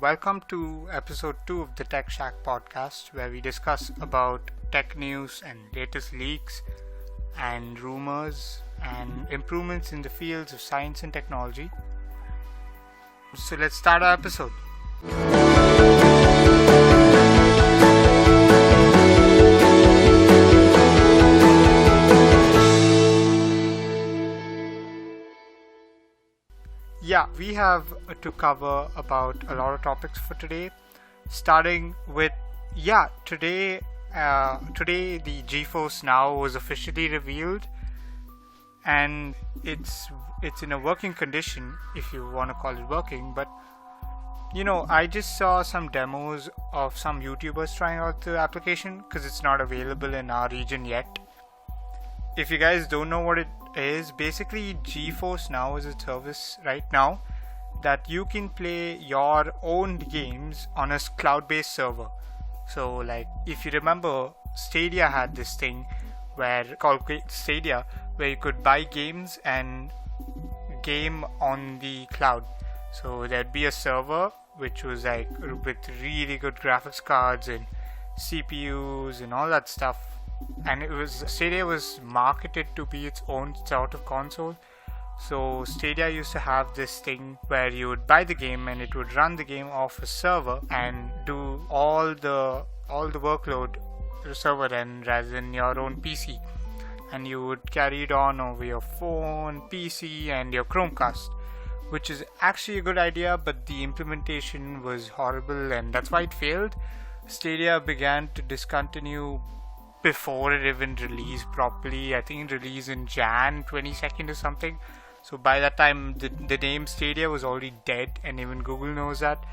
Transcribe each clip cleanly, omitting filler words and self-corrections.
Welcome to episode 2 of the Tech Shack podcast, where we discuss about tech news and latest leaks and rumors and improvements in the fields of science and technology. So let's start our episode. We have to cover about a lot of topics for today, starting with today the GeForce Now was officially revealed, and it's in a working condition, if you want to call it working. But I just saw some demos of some YouTubers trying out the application because it's not available in our region yet. If you guys don't know what it is, basically GeForce Now is a service right now that you can play your own games on a cloud-based server. So like, if you remember, Stadia had this thing called Stadia, where you could buy games and game on the cloud. So there'd be a server which was like with really good graphics cards and CPUs and all that stuff, and Stadia was marketed to be its own sort of console. So Stadia used to have this thing where you would buy the game and it would run the game off a server and do all the workload to the server end rather than your own PC, and you would carry it on over your phone, PC and your Chromecast, which is actually a good idea, but the implementation was horrible and that's why it failed. Stadia began to discontinue before it even released properly. I think it released in Jan 22nd or something. So by that time the name Stadia was already dead, and even Google knows that.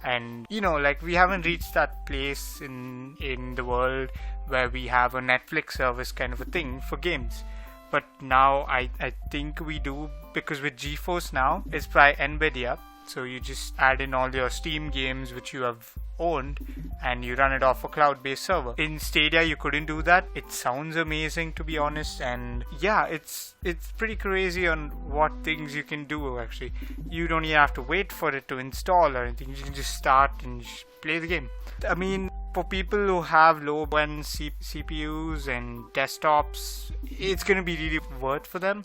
And we haven't reached that place in the world where we have a Netflix service kind of a thing for games. But now I think we do, because with GeForce Now it's by Nvidia. So you just add in all your Steam games which you have owned and you run it off a cloud-based server. In Stadia you couldn't do that. It sounds amazing, to be honest, and it's pretty crazy on what things you can do. Actually, you don't even have to wait for it to install or anything. You can just start and play the game. I mean, for people who have low-end CPUs and desktops, it's going to be really worth for them.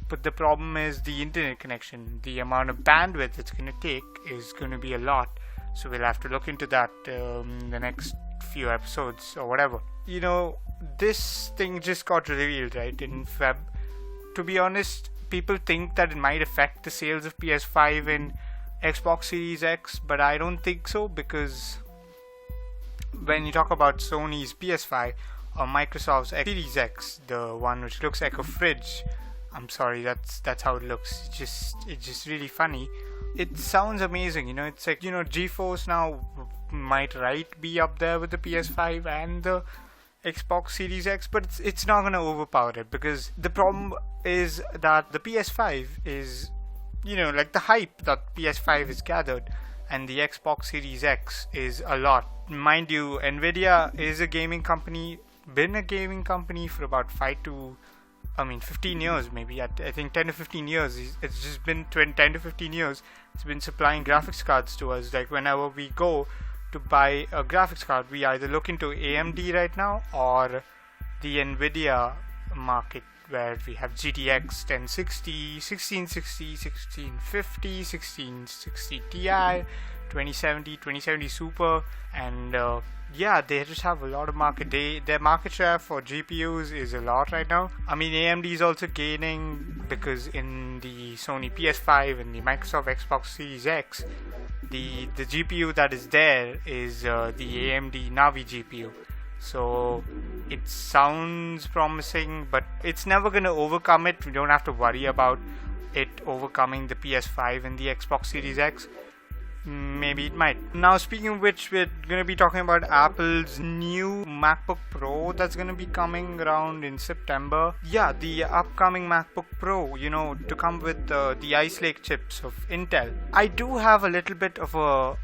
But the problem is the internet connection. The amount of bandwidth it's going to take is going to be a lot. So we'll have to look into that in the next few episodes or whatever. This thing just got revealed, right, in Feb. To be honest, people think that it might affect the sales of PS5 and Xbox Series X, but I don't think so, because when you talk about Sony's PS5 or Microsoft's Series X, the one which looks like a fridge, I'm sorry, that's how it looks. It's just really funny. It sounds amazing, it's like, GeForce Now might be up there with the PS5 and the Xbox Series X, but it's not going to overpower it, because the problem is that the PS5 is, like the hype that PS5 is gathered, and the Xbox Series X is a lot. Mind you, Nvidia is a gaming company, been a gaming company for about 15 years maybe. I think 10 to 15 years. It's just been 10 to 15 years. It's been supplying graphics cards to us. Like, whenever we go to buy a graphics card, we either look into AMD right now or the Nvidia market, where we have GTX 1060, 1660, 1650, 1660 Ti, 2070 Super, and they just have a lot of market. Their market share for GPUs is a lot right now. I mean, AMD is also gaining, because in the Sony PS5 and the Microsoft Xbox Series X, the GPU that is there is the AMD Navi GPU. So it sounds promising, but it's never going to overcome it. We don't have to worry about it overcoming the PS5 and the Xbox Series X. Maybe it might. Now, speaking of which, we're going to be talking about Apple's new MacBook Pro that's going to be coming around in September. The upcoming MacBook Pro, to come with the Ice Lake chips of Intel. I do have a little bit of a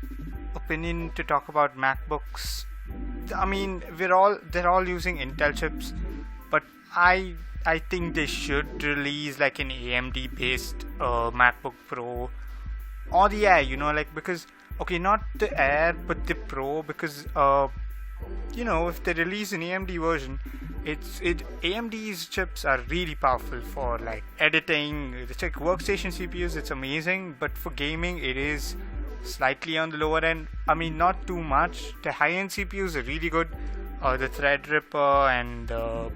opinion to talk about MacBooks. I mean, they're all using Intel chips, but I think they should release like an AMD based MacBook Pro, or because Okay, not the Air, but the Pro, because if they release an AMD version, AMD's chips are really powerful for like editing. It's like workstation CPUs, it's amazing, but for gaming, it is slightly on the lower end. I mean, not too much. The high-end CPUs are really good. The Threadripper and the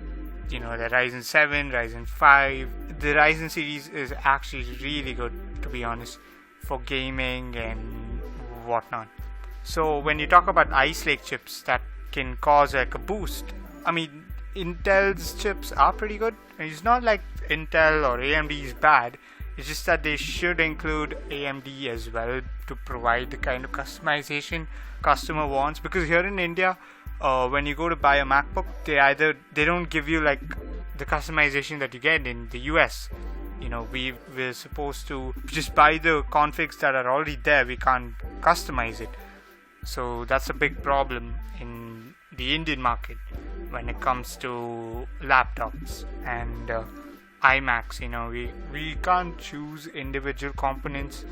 Ryzen 7, Ryzen 5. The Ryzen series is actually really good, to be honest, for gaming and whatnot. So when you talk about Ice Lake chips that can cause like a boost, I mean, Intel's chips are pretty good. It's not like Intel or AMD is bad. It's just that they should include AMD as well to provide the kind of customization customer wants. Because here in India, when you go to buy a MacBook, they don't give you like the customization that you get in the US. We're supposed to just buy the configs that are already there. We can't customize it. So that's a big problem in the Indian market when it comes to laptops and iMacs. We can't choose individual components,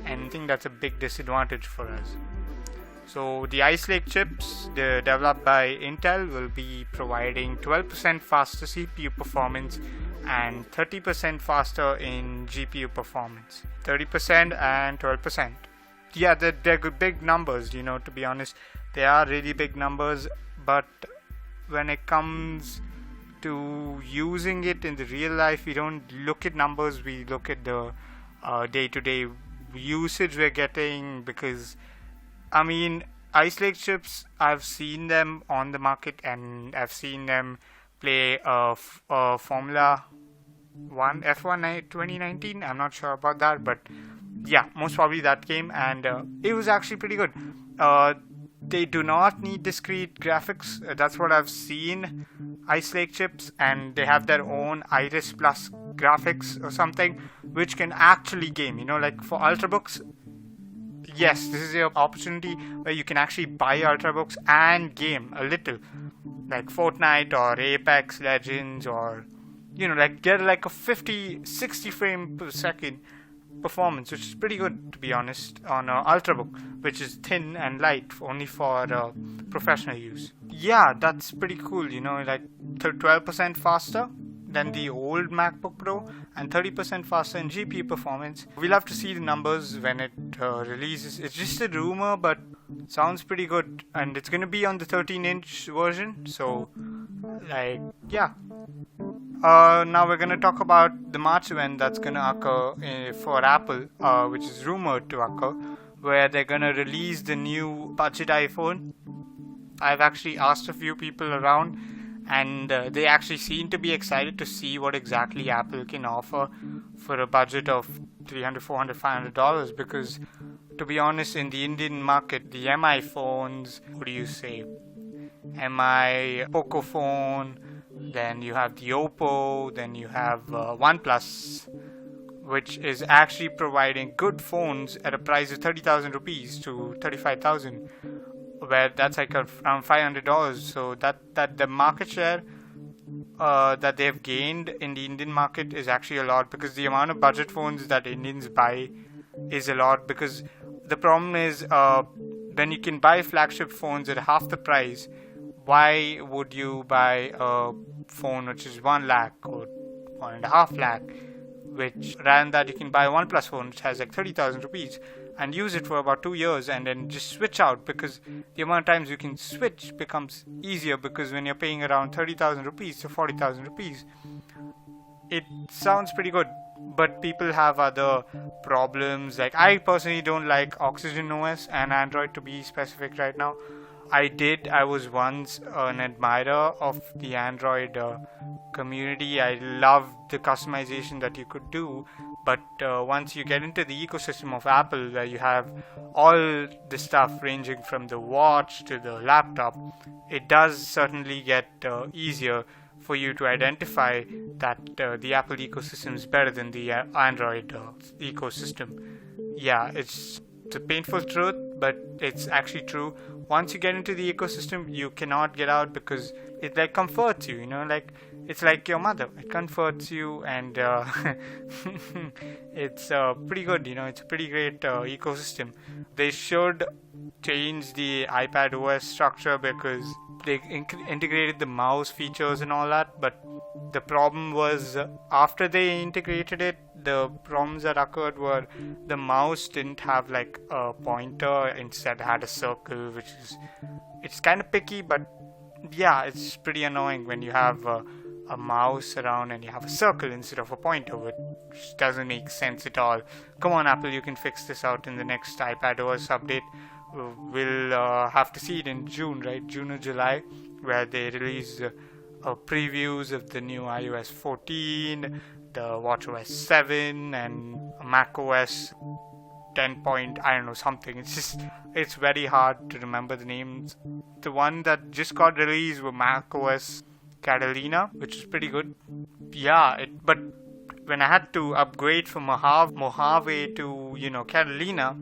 and I think that's a big disadvantage for us. So the Ice Lake chips, they're developed by Intel, will be providing 12% faster CPU performance and 30% faster in GPU performance. 30% and 12%. Yeah, they're good, big numbers, to be honest. They are really big numbers, but when it comes to using it in the real life, we don't look at numbers, we look at the day-to-day usage we're getting. Because I mean, Ice Lake chips, I've seen them on the market and I've seen them play Formula 1 F1 2019. I'm not sure about that, but yeah, most probably that game, and it was actually pretty good. They do not need discrete graphics. That's what I've seen. Ice Lake chips, and they have their own Iris Plus graphics or something, which can actually game. Like for Ultrabooks, yes, this is your opportunity where you can actually buy Ultrabooks and game a little, like Fortnite or Apex Legends, or like get like a 50-60 frame per second performance, which is pretty good, to be honest, on an Ultrabook, which is thin and light, only for professional use. Yeah, that's pretty cool. Like 12% faster than the old MacBook Pro and 30% faster in GPU performance. We'll have to see the numbers when it releases. It's just a rumor, but sounds pretty good, and it's gonna be on the 13-inch version. So, like, yeah. Now we're gonna talk about the March event that's gonna occur for Apple, which is rumored to occur, where they're gonna release the new budget iPhone. I've actually asked a few people around, and they actually seem to be excited to see what exactly Apple can offer for a budget of $300, $400, $500. Because, to be honest, in the Indian market, the MI phones, MI Poco phone, then you have the Oppo, then you have OnePlus, which is actually providing good phones at a price of 30,000 rupees to 35,000, where that's like around $500. So that the market share that they've gained in the Indian market is actually a lot, because the amount of budget phones that Indians buy is a lot. Because the problem is, when you can buy flagship phones at half the price, why would you buy a phone which is 1 lakh or 1.5 lakh, which rather than that you can buy a OnePlus phone which has like 30,000 rupees and use it for about 2 years and then just switch out, because the amount of times you can switch becomes easier. Because when you're paying around 30,000 rupees to 40,000 rupees, it sounds pretty good, but people have other problems. Like, I personally don't like Oxygen OS and Android, to be specific right now. I was once an admirer of the Android community. I loved the customization that you could do, but once you get into the ecosystem of Apple, where you have all the stuff ranging from the watch to the laptop, it does certainly get easier for you to identify that the Apple ecosystem is better than the Android ecosystem. Yeah, it's a painful truth, but it's actually true. Once you get into the ecosystem, you cannot get out, because it like comforts you, like it's like your mother. It comforts you, and it's pretty good. It's a pretty great ecosystem. They should change the iPad OS structure because they integrated the mouse features and all that, but the problem was after they integrated it, the problems that occurred were the mouse didn't have like a pointer, instead had a circle, which is, it's kind of picky, but yeah, it's pretty annoying when you have a mouse around and you have a circle instead of a pointer, which doesn't make sense at all. Come on, Apple, you can fix this out in the next iPadOS update. We'll have to see it in June, right? June or July, where they release previews of the new iOS 14, the watchOS 7, and macOS 10 point, I don't know, something. It's very hard to remember the names. The one that just got released was macOS Catalina, which is pretty good. Yeah, but when I had to upgrade from Mojave to, Catalina,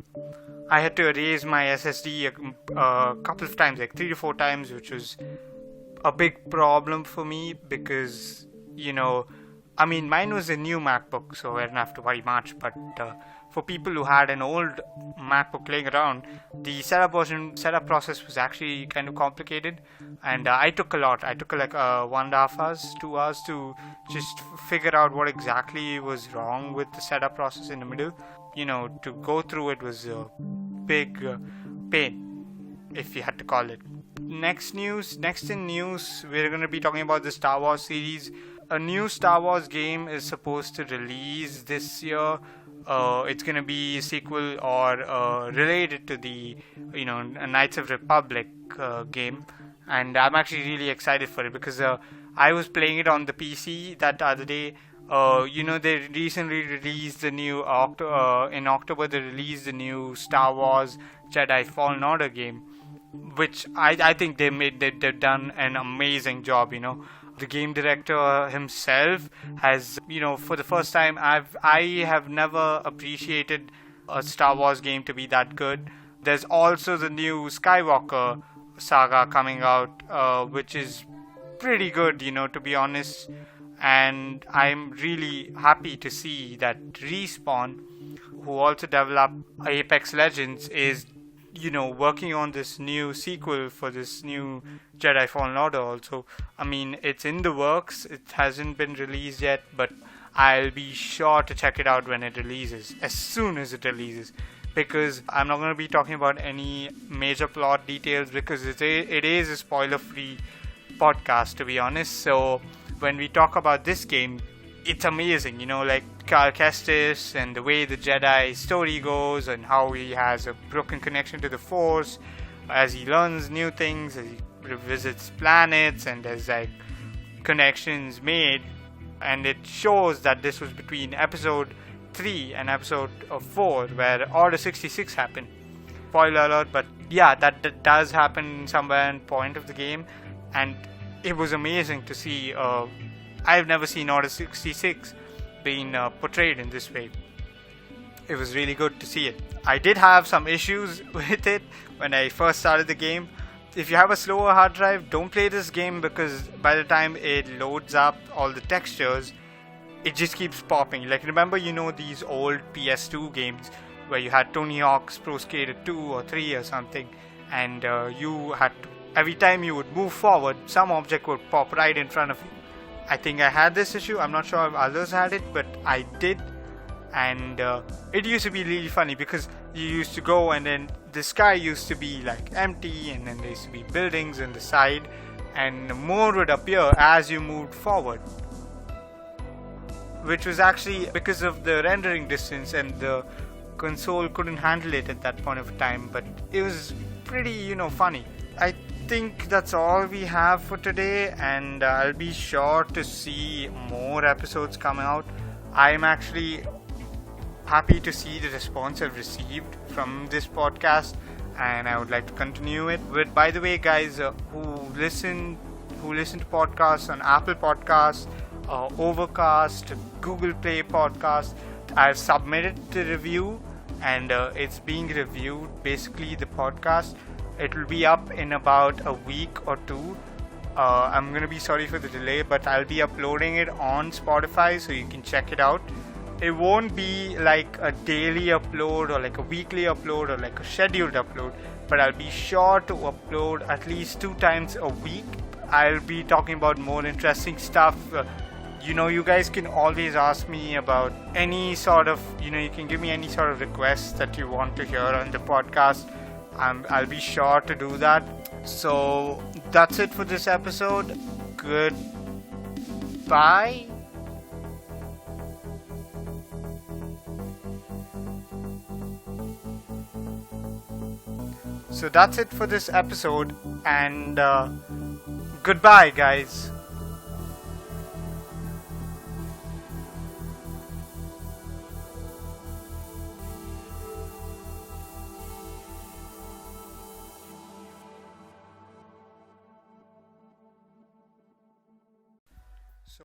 I had to erase my SSD a couple of times, like 3 to 4 times, which was a big problem for me because, mine was a new MacBook, so I didn't have to worry much, but for people who had an old MacBook laying around, the setup process was actually kind of complicated, and I took a lot. I took like 1.5 hours, 2 hours to just figure out what exactly was wrong with the setup process in the middle. To go through it was a big pain, if you had to call it. Next in news, we're going to be talking about the Star Wars series. A new Star Wars game is supposed to release this year. It's going to be a sequel or related to the Knights of Republic game, and I'm actually really excited for it because I was playing it on the PC that other day. They recently released the new in October. They released the new Star Wars Jedi Fallen Order game, which I think they've done an amazing job. The game director himself has, for the first time, I have never appreciated a Star Wars game to be that good. There's also the new Skywalker saga coming out, which is pretty good, to be honest. And I'm really happy to see that Respawn, who also developed Apex Legends, is working on this new sequel for this new Jedi Fallen Order also. It's in the works. It hasn't been released yet, but I'll be sure to check it out when it releases, as soon as it releases, because I'm not going to be talking about any major plot details because it is a spoiler-free podcast, to be honest. So when we talk about this game, it's amazing, like Cal Kestis and the way the Jedi story goes and how he has a broken connection to the Force as he learns new things, as he revisits planets, and there's like connections made, and it shows that this was between episode 3 and episode 4 where Order 66 happened. Spoiler alert, but yeah, that does happen somewhere in point of the game, and it was amazing to see. I've never seen Order 66 being portrayed in this way. It was really good to see it. I did have some issues with it when I first started the game. If you have a slower hard drive, don't play this game because by the time it loads up all the textures, it just keeps popping. Like, remember, these old PS2 games where you had Tony Hawk's Pro Skater 2 or 3 or something, and you had to, every time you would move forward, some object would pop right in front of you. I think I had this issue. I'm not sure if others had it, but I did. And it used to be really funny because you used to go and then the sky used to be like empty, and then there used to be buildings on the side, and more would appear as you moved forward, which was actually because of the rendering distance, and the console couldn't handle it at that point of time. But it was pretty, funny. I think that's all we have for today, and I'll be sure to see more episodes come out. I'm actually happy to see the response I've received from this podcast, and I would like to continue it. But by the way, guys, who listen to podcasts on Apple Podcasts, Overcast, Google Play Podcast, I've submitted the review, and it's being reviewed, basically the podcast. It will be up in about a week or two. I'm gonna be sorry for the delay, but I'll be uploading it on Spotify so you can check it out. It won't be like a daily upload or like a weekly upload or like a scheduled upload, but I'll be sure to upload at least 2 times a week. I'll be talking about more interesting stuff. You guys can always ask me about any sort of, you can give me any sort of requests that you want to hear on the podcast. I'll be sure to do that. So that's it for this episode. Goodbye. So that's it for this episode, and goodbye, guys.